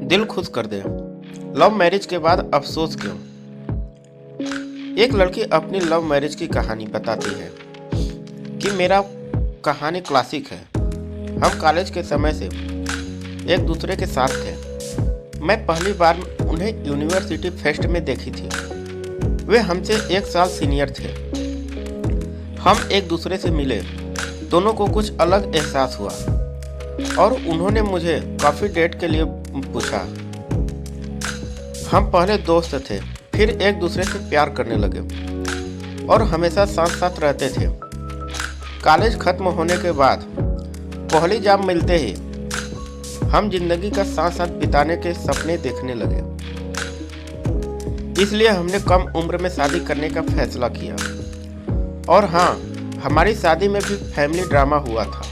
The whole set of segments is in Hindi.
दिल खुश कर दे। लव मैरिज के बाद अफसोस क्यों? एक लड़की अपनी लव मैरिज की कहानी बताती है कि मेरा कहानी क्लासिक है। हम कॉलेज के समय से एक दूसरे के साथ थे। मैं पहली बार उन्हें यूनिवर्सिटी फेस्ट में देखी थी। वे हमसे 1 साल सीनियर थे। हम एक दूसरे से मिले, दोनों को कुछ अलग एहसास हुआ और उन्होंने मुझे कॉफ़ी डेट के लिए पूछा। हम पहले दोस्त थे, फिर एक दूसरे से प्यार करने लगे और हमेशा साथ साथ रहते थे। कॉलेज खत्म होने के बाद पहली जॉब मिलते ही हम जिंदगी का साथ साथ बिताने के सपने देखने लगे। इसलिए हमने कम उम्र में शादी करने का फैसला किया। और हाँ, हमारी शादी में भी फैमिली ड्रामा हुआ था।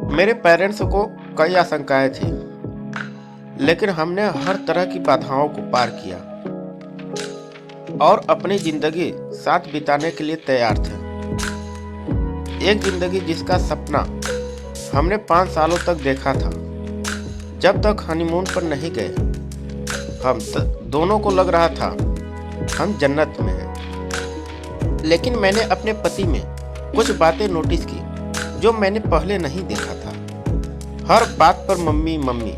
मेरे पेरेंट्स को कई आशंकाएं थी, लेकिन हमने हर तरह की बाधाओं को पार किया और अपनी जिंदगी साथ बिताने के लिए तैयार थे। एक जिंदगी जिसका सपना हमने 5 सालों तक देखा था। जब तक हनीमून पर नहीं गए, हम दोनों को लग रहा था हम जन्नत में हैं। लेकिन मैंने अपने पति में कुछ बातें नोटिस की जो मैंने पहले नहीं देखा था। हर बात पर मम्मी मम्मी।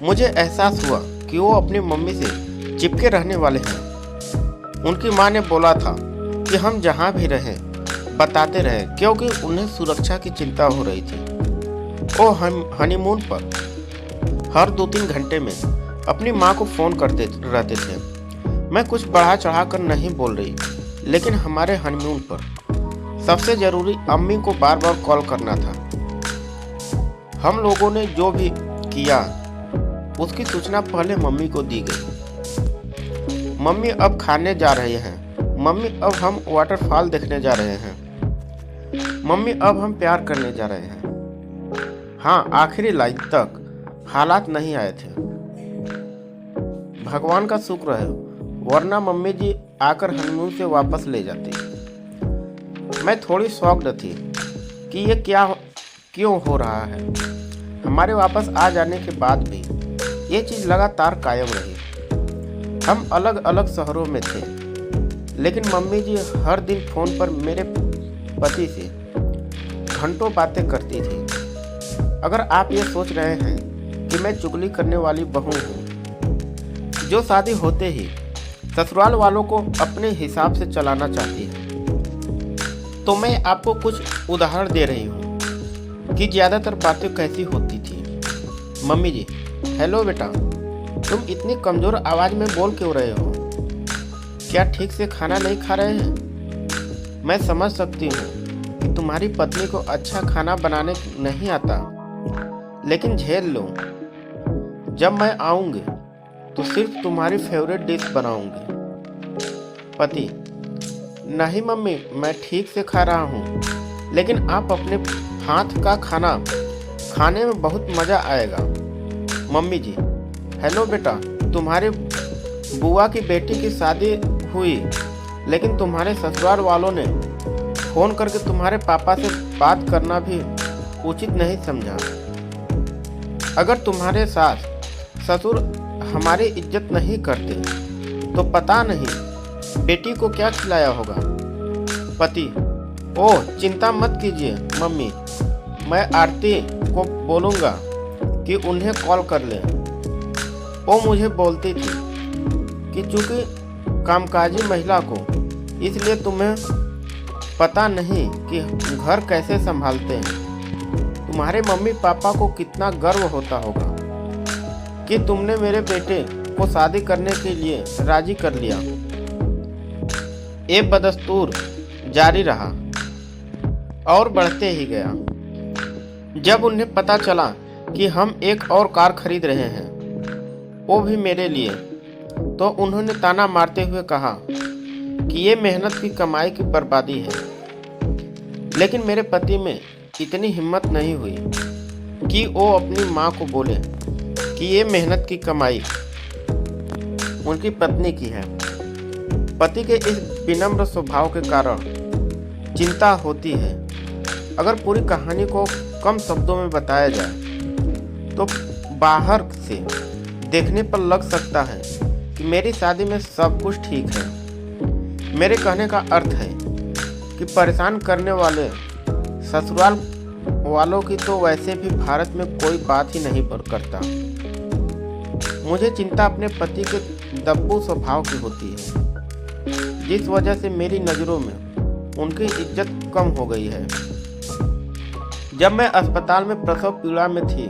मुझे एहसास हुआ कि वो अपनी मम्मी से चिपके रहने वाले हैं। उनकी माँ ने बोला था कि हम जहाँ भी रहें बताते रहे, क्योंकि उन्हें सुरक्षा की चिंता हो रही थी। वो हम हनीमून पर हर 2-3 घंटे में अपनी माँ को फ़ोन करते रहते थे। मैं कुछ बढ़ा चढ़ा कर नहीं बोल रही, लेकिन हमारे हनीमून पर सबसे ज़रूरी अम्मी को बार बार कॉल करना था। हम लोगों ने जो भी किया उसकी सूचना पहले मम्मी को दी गई। मम्मी अब खाने जा रहे हैं। मम्मी अब हम वाटरफॉल देखने जा रहे हैं। मम्मी अब हम प्यार करने जा रहे हैं। हाँ, आखिरी लाइन तक हालात नहीं आए थे। भगवान का शुक्र है, वरना मम्मी जी आकर हनीमून से वापस ले जाती। मैं थोड़ी शॉक्ड थी कि ये क्यों हो रहा है। हमारे वापस आ जाने के बाद भी ये चीज़ लगातार कायम रही। हम अलग अलग शहरों में थे, लेकिन मम्मी जी हर दिन फ़ोन पर मेरे पति से घंटों बातें करती थी। अगर आप ये सोच रहे हैं कि मैं चुगली करने वाली बहू हूँ जो शादी होते ही ससुराल वालों को अपने हिसाब से चलाना चाहती है, तो मैं आपको कुछ उदाहरण दे रही हूँ कि ज़्यादातर बातें कैसी होती थी। मम्मी जी, हेलो बेटा, तुम इतनी कमज़ोर आवाज़ में बोल क्यों रहे हो? क्या ठीक से खाना नहीं खा रहे हैं? मैं समझ सकती हूँ कि तुम्हारी पत्नी को अच्छा खाना बनाने नहीं आता, लेकिन झेल लो। जब मैं आऊँगी तो सिर्फ तुम्हारी फेवरेट डिश बनाऊँगी। पति, नहीं मम्मी, मैं ठीक से खा रहा हूँ, लेकिन आप अपने हाथ का खाना खाने में बहुत मज़ा आएगा। मम्मी जी, हेलो बेटा, तुम्हारी बुआ की बेटी की शादी हुई, लेकिन तुम्हारे ससुराल वालों ने फ़ोन करके तुम्हारे पापा से बात करना भी उचित नहीं समझा। अगर तुम्हारे सास ससुर हमारी इज्जत नहीं करते तो पता नहीं बेटी को क्या खिलाया होगा। पति, ओह चिंता मत कीजिए मम्मी, मैं आरती को बोलूँगा कि उन्हें कॉल कर लें। वो मुझे बोलती थी कि चूँकि कामकाजी महिला को, इसलिए तुम्हें पता नहीं कि घर कैसे संभालते हैं। तुम्हारे मम्मी पापा को कितना गर्व होता होगा कि तुमने मेरे बेटे को शादी करने के लिए राजी कर लिया। ये बदस्तूर जारी रहा और बढ़ते ही गया। जब उन्हें पता चला कि हम एक और कार खरीद रहे हैं, वो भी मेरे लिए, तो उन्होंने ताना मारते हुए कहा कि ये मेहनत की कमाई की बर्बादी है। लेकिन मेरे पति में इतनी हिम्मत नहीं हुई कि वो अपनी माँ को बोले कि ये मेहनत की कमाई उनकी पत्नी की है। पति के इस विनम्र स्वभाव के कारण चिंता होती है। अगर पूरी कहानी को कम शब्दों में बताया जाए तो बाहर से देखने पर लग सकता है कि मेरी शादी में सब कुछ ठीक है। मेरे कहने का अर्थ है कि परेशान करने वाले ससुराल वालों की तो वैसे भी भारत में कोई बात ही नहीं करता। मुझे चिंता अपने पति के दब्बू स्वभाव की होती है, जिस वजह से मेरी नज़रों में उनकी इज्जत कम हो गई है। जब मैं अस्पताल में प्रसव पीड़ा में थी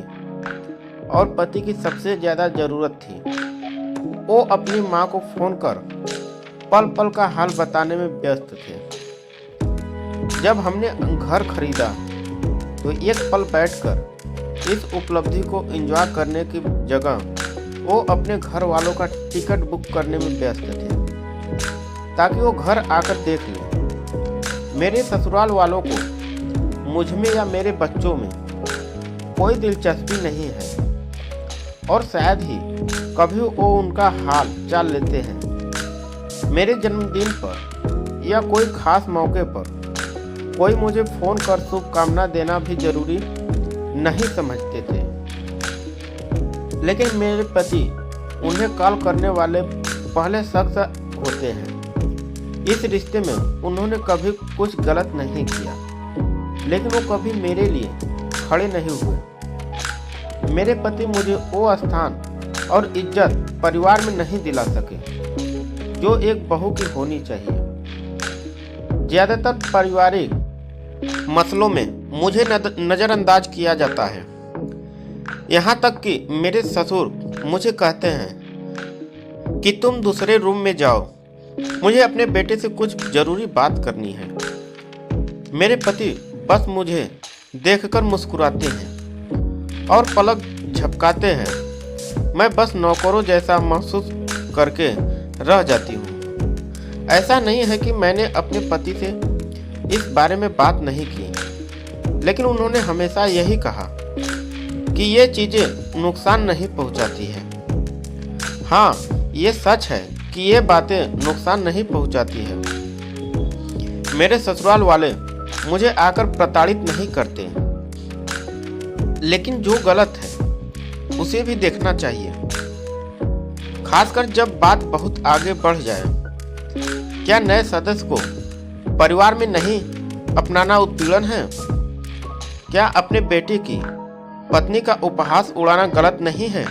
और पति की सबसे ज़्यादा ज़रूरत थी, वो अपनी माँ को फ़ोन कर पल पल का हाल बताने में व्यस्त थे। जब हमने घर खरीदा तो एक पल बैठकर इस उपलब्धि को एंजॉय करने की जगह वो अपने घर वालों का टिकट बुक करने में व्यस्त थे, ताकि वो घर आकर देख लें। मेरे ससुराल वालों को मुझ में या मेरे बच्चों में कोई दिलचस्पी नहीं है, और शायद ही कभी वो उनका हाल चाल लेते हैं। मेरे जन्मदिन पर या कोई खास मौके पर कोई मुझे फ़ोन कर शुभकामना देना भी जरूरी नहीं समझते थे, लेकिन मेरे पति उन्हें कॉल करने वाले पहले शख्स होते हैं। इस रिश्ते में उन्होंने कभी कुछ गलत नहीं किया, लेकिन वो कभी मेरे लिए खड़े नहीं हुए। मेरे पति मुझे वो स्थान और इज्जत परिवार में नहीं दिला सके जो एक बहू की होनी चाहिए। ज़्यादातर पारिवारिक मसलों में मुझे नज़रअंदाज किया जाता है। यहाँ तक कि मेरे ससुर मुझे कहते हैं कि तुम दूसरे रूम में जाओ, मुझे अपने बेटे से कुछ ज़रूरी बात करनी है। मेरे पति बस मुझे देखकर मुस्कुराते हैं और पलक झपकाते हैं। मैं बस नौकरों जैसा महसूस करके रह जाती हूँ। ऐसा नहीं है कि मैंने अपने पति से इस बारे में बात नहीं की, लेकिन उन्होंने हमेशा यही कहा कि ये चीज़ें नुकसान नहीं पहुंचाती है। हाँ, ये सच है कि ये बातें नुकसान नहीं पहुंचाती है। मेरे ससुराल वाले मुझे आकर प्रताड़ित नहीं करते, लेकिन जो गलत है उसे भी देखना चाहिए, खासकर जब बात बहुत आगे बढ़ जाए। क्या नए सदस्य को परिवार में नहीं अपनाना उत्पीड़न है? क्या अपने बेटे की पत्नी का उपहास उड़ाना गलत नहीं है?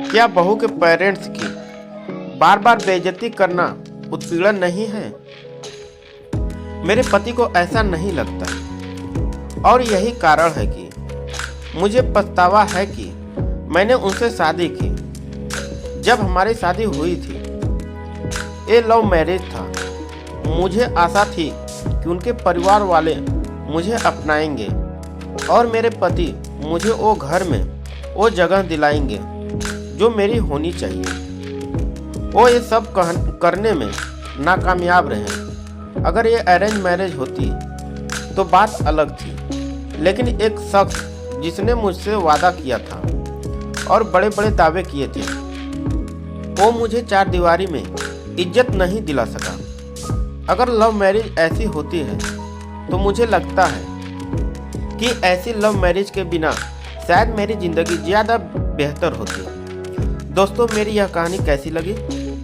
क्या बहू के पेरेंट्स की बार बार बेइज्जती करना उत्पीड़न नहीं है? मेरे पति को ऐसा नहीं लगता, और यही कारण है कि मुझे पछतावा है कि मैंने उनसे शादी की। जब हमारी शादी हुई थी, ये लव मैरिज था। मुझे आशा थी कि उनके परिवार वाले मुझे अपनाएंगे और मेरे पति मुझे वो घर में वो जगह दिलाएंगे जो मेरी होनी चाहिए। वो ये सब करने में नाकामयाब रहे। अगर ये अरेंज मैरिज होती तो बात अलग थी, लेकिन एक शख्स जिसने मुझसे वादा किया था और बड़े बड़े दावे किए थे, वो मुझे चार दीवारी में इज्जत नहीं दिला सका। अगर लव मैरिज ऐसी होती है तो मुझे लगता है कि ऐसी लव मैरिज के बिना शायद मेरी ज़िंदगी ज़्यादा बेहतर होती। दोस्तों, मेरी यह कहानी कैसी लगी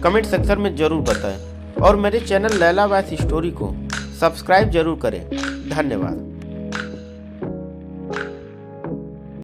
कमेंट सेक्शन में ज़रूर बताएं, और मेरे चैनल लैला वाइस स्टोरी को सब्सक्राइब जरूर करें। धन्यवाद।